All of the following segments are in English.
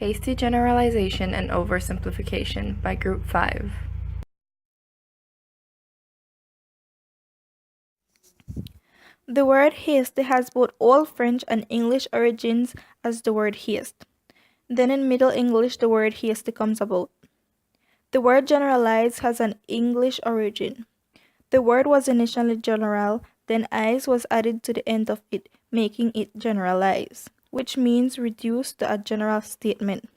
Hasty Generalization and Oversimplification by Group 5. The word haste has both Old French and English origins as the word haste. Then in Middle English the word haste comes about. The word generalize has an English origin. The word was initially general, then "ize" was added to the end of it, making it generalize, which means reduced to a general statement.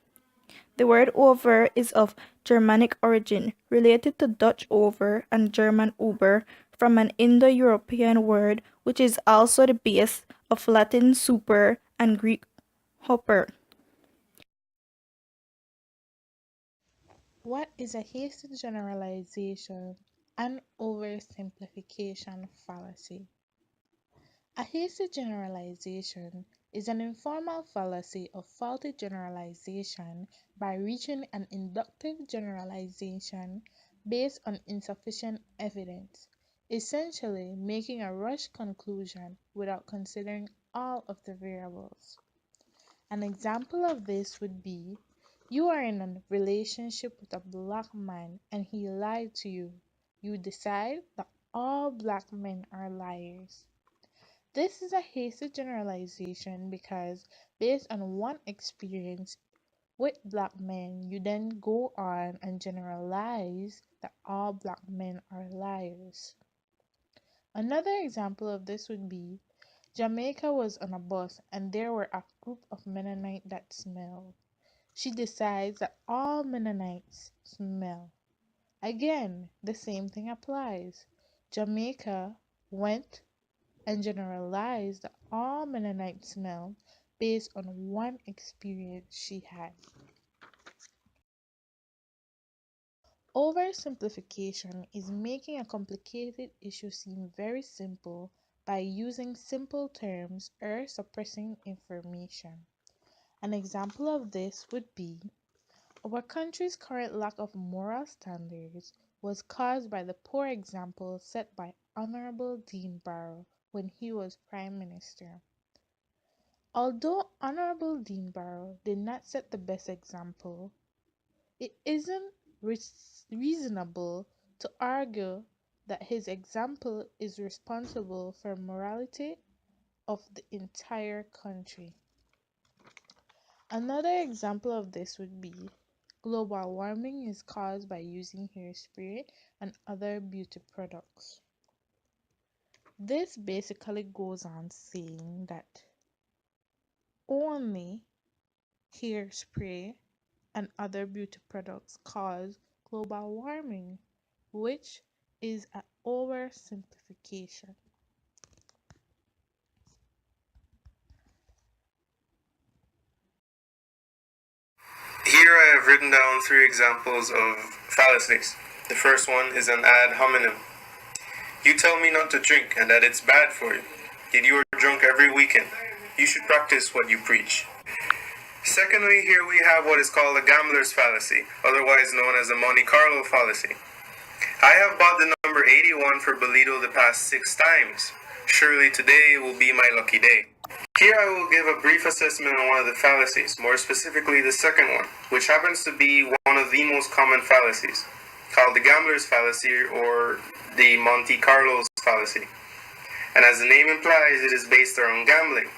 The word over is of Germanic origin, related to Dutch over and German Uber, from an Indo-European word which is also the base of Latin super and Greek hopper. What is a hasty generalization and oversimplification fallacy? A hasty generalization is an informal fallacy of faulty generalization by reaching an inductive generalization based on insufficient evidence, essentially making a rushed conclusion without considering all of the variables. An example of this would be: you are in a relationship with a black man and he lied to you. You decide that all black men are liars. This is a hasty generalization because, based on one experience with black men, you then go on and generalize that all black men are liars. Another example of this would be: Jamaica was on a bus and there were a group of Mennonites that smelled. She decides that all Mennonites smell. Again, the same thing applies. Jamaica went and generalized that all Mennonites smell based on one experience she had. Oversimplification is making a complicated issue seem very simple by using simple terms or suppressing information. An example of this would be: our country's current lack of moral standards was caused by the poor example set by Honorable Dean Barrow when he was Prime Minister. Although Honorable Dean Barrow did not set the best example, it isn't reasonable to argue that his example is responsible for morality of the entire country. Another example of this would be: global warming is caused by using hairspray and other beauty products. This basically goes on saying that only hairspray and other beauty products cause global warming, which is an oversimplification. Here I have written down 3 examples of fallacies. The first one is an ad hominem. You tell me not to drink and that it's bad for you, yet you are drunk every weekend. You should practice what you preach. Secondly, here we have what is called a gambler's fallacy, otherwise known as a Monte Carlo fallacy. I have bought the number 81 for Bolito the past 6 times. Surely today will be my lucky day. Here I will give a brief assessment on one of the fallacies, more specifically the second one, which happens to be one of the most common fallacies, called the gambler's fallacy or the Monte Carlo's fallacy. And as the name implies, it is based around gambling.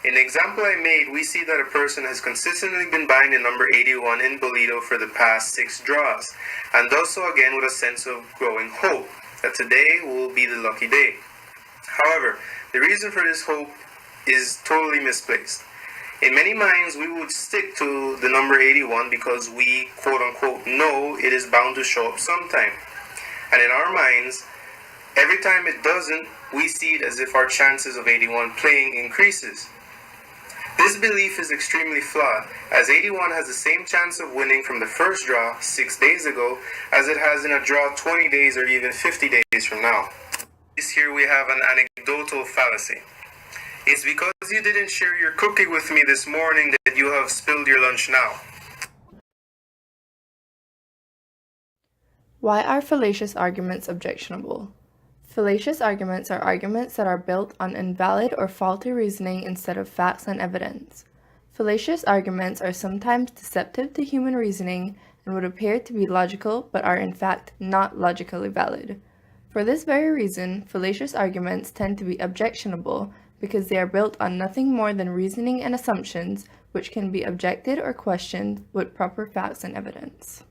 In the example I made, we see that a person has consistently been buying the number 81 in Bolito for the past 6 draws, and does so again with a sense of growing hope that today will be the lucky day. However, the reason for this hope is totally misplaced. In many minds, we would stick to the number 81 because we, quote-unquote, know it is bound to show up sometime. And in our minds, every time it doesn't, we see it as if our chances of 81 playing increases. This belief is extremely flawed, as 81 has the same chance of winning from the first draw 6 days ago as it has in a draw 20 days or even 50 days from now. Here we have an anecdotal fallacy. It's because you didn't share your cookie with me this morning that you have spilled your lunch now. Why are fallacious arguments objectionable? Fallacious arguments are arguments that are built on invalid or faulty reasoning instead of facts and evidence. Fallacious arguments are sometimes deceptive to human reasoning and would appear to be logical but are in fact not logically valid. For this very reason, fallacious arguments tend to be objectionable because they are built on nothing more than reasoning and assumptions which can be objected or questioned with proper facts and evidence.